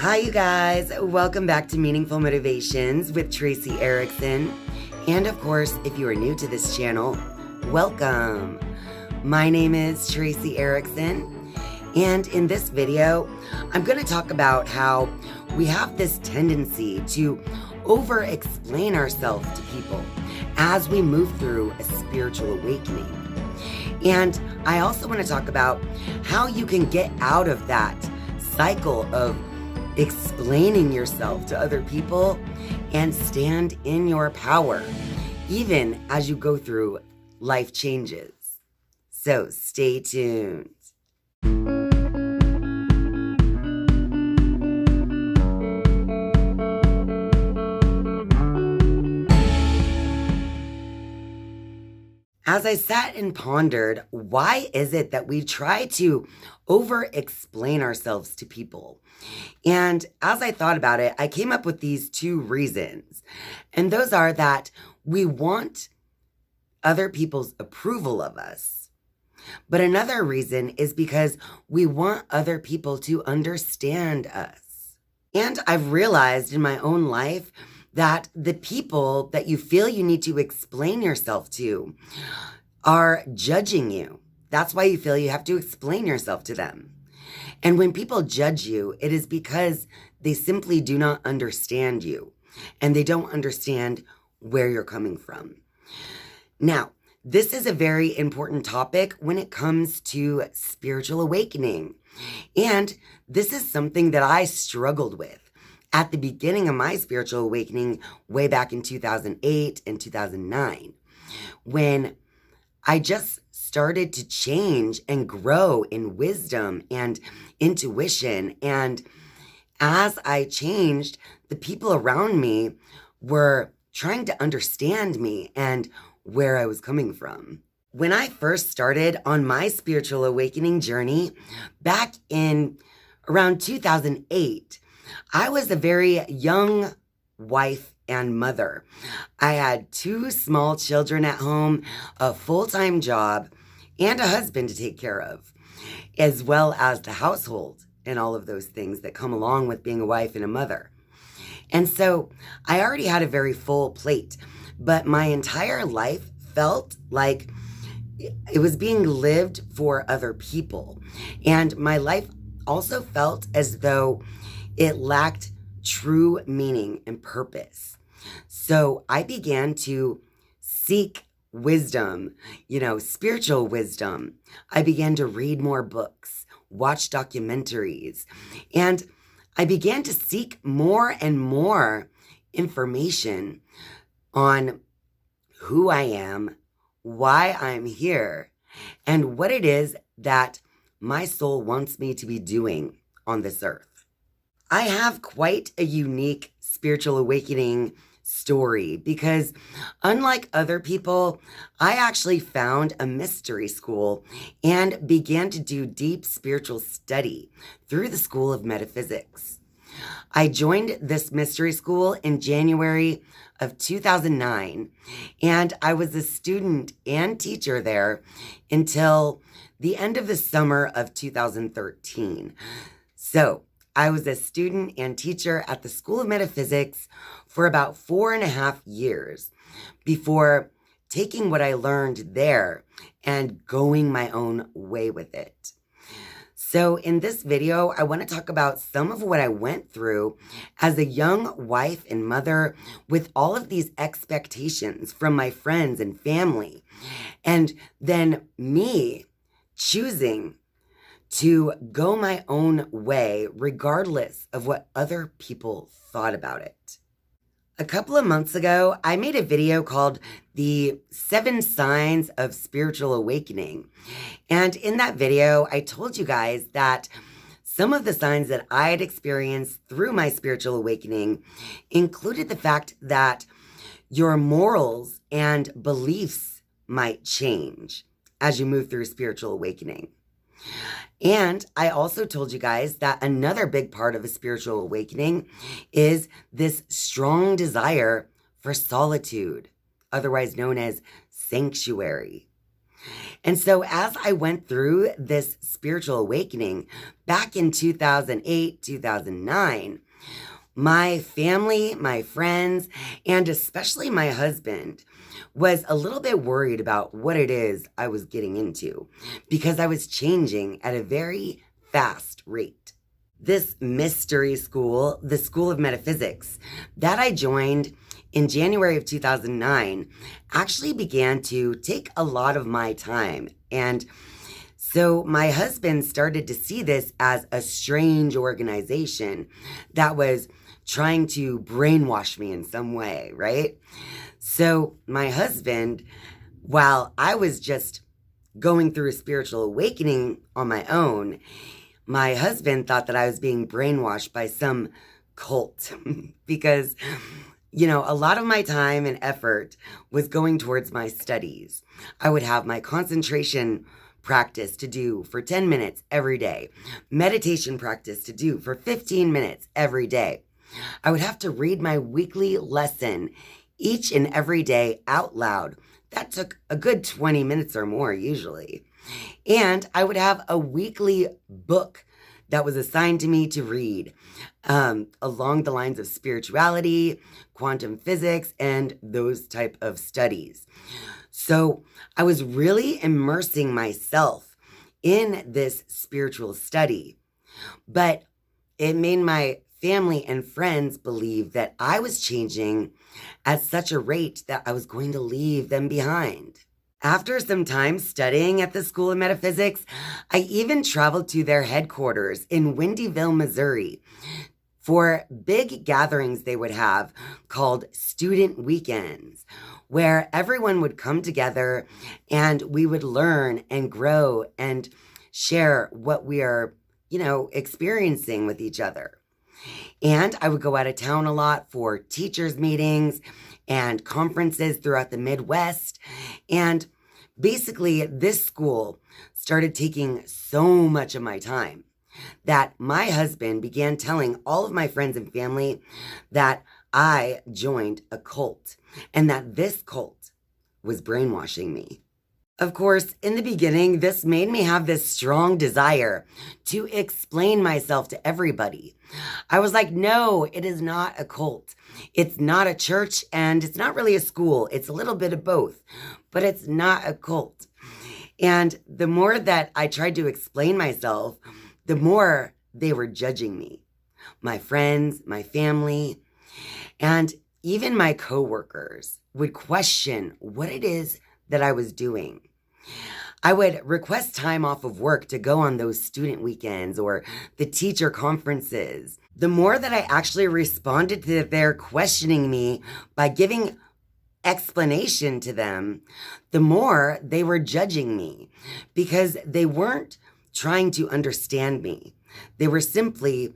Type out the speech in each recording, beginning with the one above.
Hi, you guys. Welcome back to Meaningful Motivations with Tracy Erickson. And of course, if you are new to this channel, welcome. My name is Tracy Erickson. And in this video, I'm going to talk about how we have this tendency to over-explain ourselves to people as we move through a spiritual awakening. And I also want to talk about how you can get out of that cycle of explaining yourself to other people and stand in your power, even as you go through life changes. So stay tuned. As I sat and pondered, why is it that we try to over-explain ourselves to people? And as I thought about it, I came up with these two reasons. And those are that we want other people's approval of us. But another reason is because we want other people to understand us. And I've realized in my own life that the people that you feel you need to explain yourself to are judging you. That's why you feel you have to explain yourself to them. And when people judge you, it is because they simply do not understand you and they don't understand where you're coming from. Now, this is a very important topic when it comes to spiritual awakening. And this is something that I struggled with at the beginning of my spiritual awakening way back in 2008 and 2009, when I just started to change and grow in wisdom and intuition. And as I changed, the people around me were trying to understand me and where I was coming from. When I first started on my spiritual awakening journey back in around 2008, I was a very young wife and mother. I had 2 small children at home, a full-time job, and a husband to take care of, as well as the household and all of those things that come along with being a wife and a mother. And so I already had a very full plate, but my entire life felt like it was being lived for other people. And my life also felt as though it lacked true meaning and purpose. So I began to seek wisdom, spiritual wisdom. I began to read more books, watch documentaries, and I began to seek more and more information on who I am, why I'm here, and what it is that my soul wants me to be doing on this earth. I have quite a unique spiritual awakening story because unlike other people, I actually found a mystery school and began to do deep spiritual study through the School of Metaphysics. I joined this mystery school in January of 2009, and I was a student and teacher there until the end of the summer of 2013. So I was a student and teacher at the School of Metaphysics for about 4.5 years before taking what I learned there and going my own way with it. So in this video, I want to talk about some of what I went through as a young wife and mother with all of these expectations from my friends and family, and then me choosing to go my own way, regardless of what other people thought about it. A couple of months ago, I made a video called The 7 Signs of Spiritual Awakening. And in that video, I told you guys that some of the signs that I had experienced through my spiritual awakening included the fact that your morals and beliefs might change as you move through spiritual awakening. And I also told you guys that another big part of a spiritual awakening is this strong desire for solitude, otherwise known as sanctuary. And so as I went through this spiritual awakening back in 2008, 2009, my family, my friends, and especially my husband was a little bit worried about what it is I was getting into because I was changing at a very fast rate. This mystery school, the School of Metaphysics, that I joined in January of 2009, actually began to take a lot of my time. And so my husband started to see this as a strange organization that was trying to brainwash me in some way, right? So my husband, while I was just going through a spiritual awakening on my own, my husband thought that I was being brainwashed by some cult because, a lot of my time and effort was going towards my studies. I would have my concentration practice to do for 10 minutes every day, meditation practice to do for 15 minutes every day. I would have to read my weekly lesson each and every day out loud. That took a good 20 minutes or more usually. And I would have a weekly book that was assigned to me to read along the lines of spirituality, quantum physics, and those type of studies. So I was really immersing myself in this spiritual study, but it made my family and friends believe that I was changing at such a rate that I was going to leave them behind. After some time studying at the School of Metaphysics, I even traveled to their headquarters in Windyville, Missouri, for big gatherings they would have called student weekends, where everyone would come together and we would learn and grow and share what we are, experiencing with each other. And I would go out of town a lot for teachers' meetings and conferences throughout the Midwest. And basically, this school started taking so much of my time that my husband began telling all of my friends and family that I joined a cult and that this cult was brainwashing me. Of course, in the beginning, this made me have this strong desire to explain myself to everybody. I was like, no, it is not a cult. It's not a church, and it's not really a school. It's a little bit of both, but it's not a cult. And the more that I tried to explain myself, the more they were judging me. My friends, my family, and even my coworkers would question what it is that I was doing. I would request time off of work to go on those student weekends or the teacher conferences. The more that I actually responded to their questioning me by giving explanation to them, the more they were judging me because they weren't trying to understand me. They were simply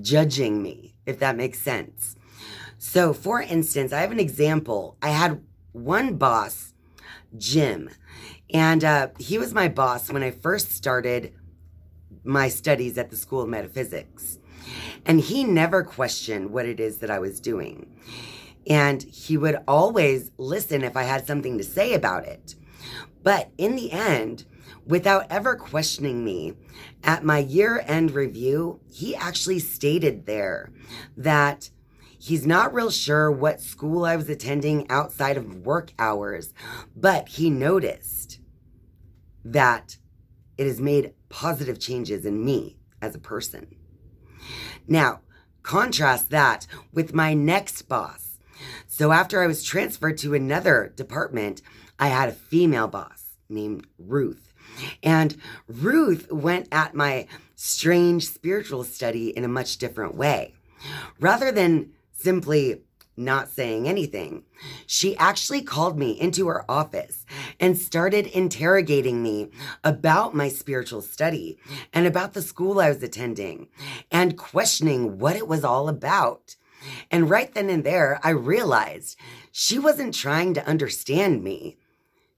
judging me, if that makes sense. So, for instance, I have an example. I had one boss, Jim, and he was my boss when I first started my studies at the School of Metaphysics. And he never questioned what it is that I was doing. And he would always listen if I had something to say about it. But in the end, without ever questioning me, at my year-end review, he actually stated there that he's not real sure what school I was attending outside of work hours, but he noticed that it has made positive changes in me as a person. Now, contrast that with my next boss. So after I was transferred to another department, I had a female boss named Ruth. And Ruth went at my strange spiritual study in a much different way. Rather than simply not saying anything, she actually called me into her office and started interrogating me about my spiritual study and about the school I was attending and questioning what it was all about. And right then and there, I realized she wasn't trying to understand me.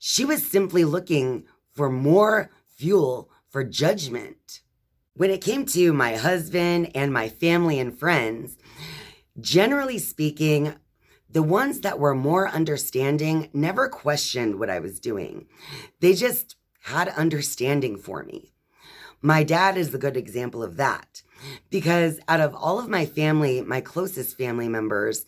She was simply looking for more fuel for judgment. When it came to my husband and my family and friends, generally speaking, The ones that were more understanding never questioned what I was doing. They just had understanding for me. My dad is a good example of that, because out of all of my family, my closest family members,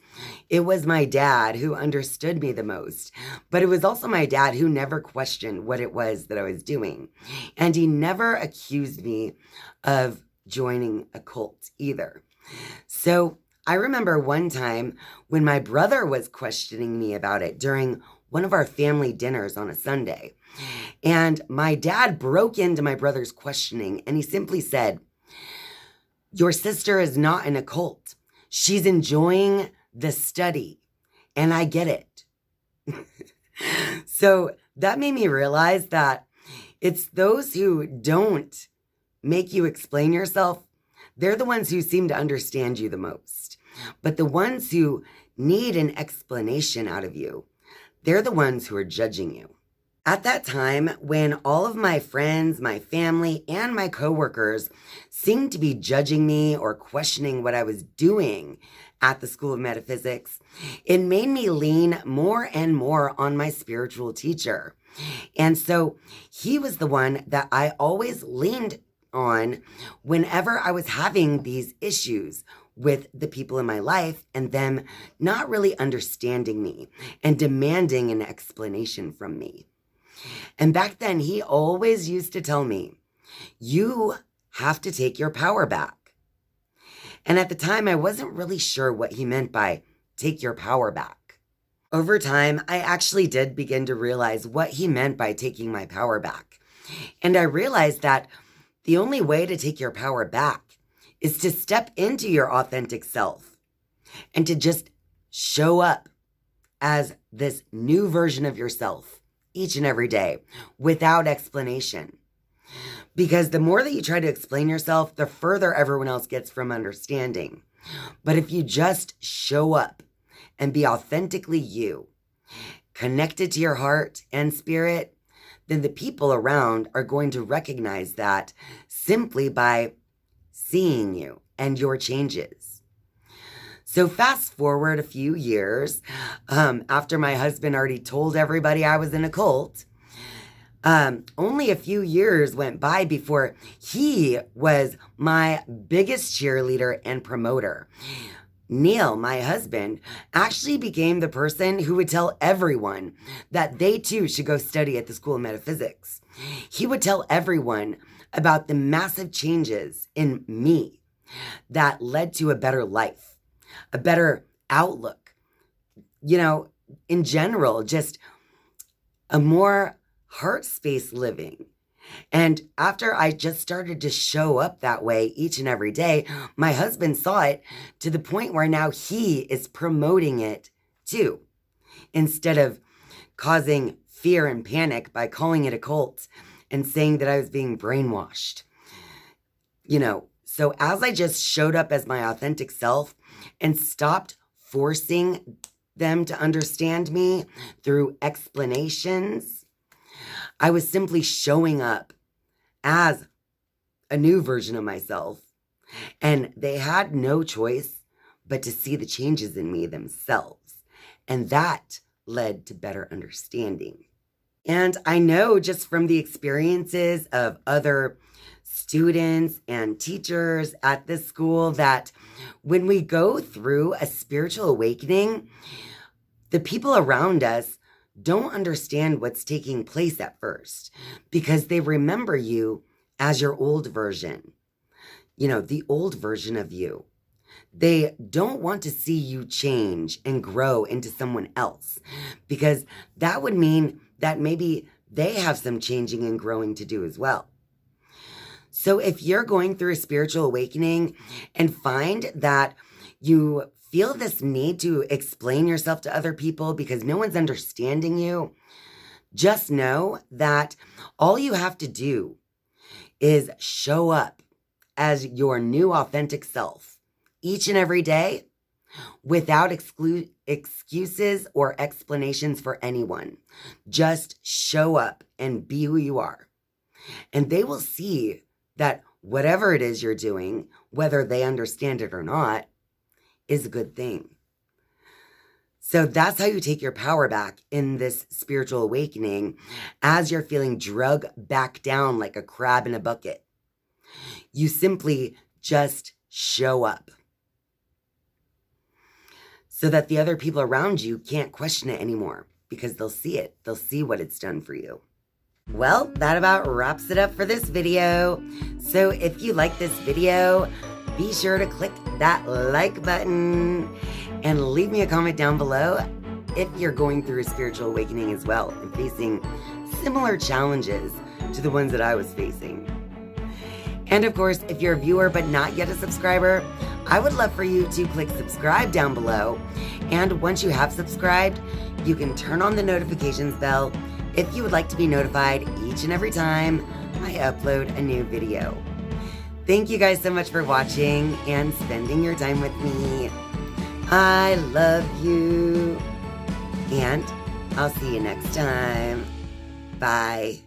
it was my dad who understood me the most. But it was also my dad who never questioned what it was that I was doing. And he never accused me of joining a cult either. So I remember one time when my brother was questioning me about it during one of our family dinners on a Sunday. And my dad broke into my brother's questioning and he simply said, "Your sister is not in a cult. She's enjoying the study. And I get it." So that made me realize that it's those who don't make you explain yourself. They're the ones who seem to understand you the most. But the ones who need an explanation out of you, they're the ones who are judging you. At that time, when all of my friends, my family, and my coworkers seemed to be judging me or questioning what I was doing at the School of Metaphysics, it made me lean more and more on my spiritual teacher. And so he was the one that I always leaned on whenever I was having these issues with the people in my life and them not really understanding me and demanding an explanation from me. And back then, he always used to tell me, "You have to take your power back." And at the time, I wasn't really sure what he meant by take your power back. Over time, I actually did begin to realize what he meant by taking my power back. And I realized that the only way to take your power back is to step into your authentic self and to just show up as this new version of yourself each and every day without explanation. Because the more that you try to explain yourself, the further everyone else gets from understanding. But if you just show up and be authentically you, connected to your heart and spirit, then the people around are going to recognize that simply by seeing you and your changes. So fast forward a few years, after my husband already told everybody I was in a cult, only a few years went by before he was my biggest cheerleader and promoter. Neil, my husband, actually became the person who would tell everyone that they too should go study at the School of Metaphysics. He would tell everyone about the massive changes in me that led to a better life, a better outlook, in general, just a more heart space living. And after I just started to show up that way each and every day, my husband saw it to the point where now he is promoting it too, instead of causing fear and panic by calling it a cult and saying that I was being brainwashed. So as I just showed up as my authentic self and stopped forcing them to understand me through explanations, I was simply showing up as a new version of myself. And they had no choice but to see the changes in me themselves. And that led to better understanding. And I know just from the experiences of other students and teachers at this school that when we go through a spiritual awakening, the people around us don't understand what's taking place at first because they remember you as your old version, the old version of you. They don't want to see you change and grow into someone else because that would mean that maybe they have some changing and growing to do as well. So if you're going through a spiritual awakening and find that you feel this need to explain yourself to other people because no one's understanding you, just know that all you have to do is show up as your new authentic self each and every day without excuses or explanations for anyone. Just show up and be who you are. And they will see that whatever it is you're doing, whether they understand it or not, is a good thing. So that's how you take your power back in this spiritual awakening as you're feeling drug back down like a crab in a bucket. You simply just show up so that the other people around you can't question it anymore because they'll see it. They'll see what it's done for you. Well, that about wraps it up for this video. So if you like this video, be sure to click that like button and leave me a comment down below if you're going through a spiritual awakening as well and facing similar challenges to the ones that I was facing. And of course, if you're a viewer but not yet a subscriber, I would love for you to click subscribe down below. And once you have subscribed, you can turn on the notifications bell if you would like to be notified each and every time I upload a new video. Thank you guys so much for watching and spending your time with me. I love you. And I'll see you next time. Bye.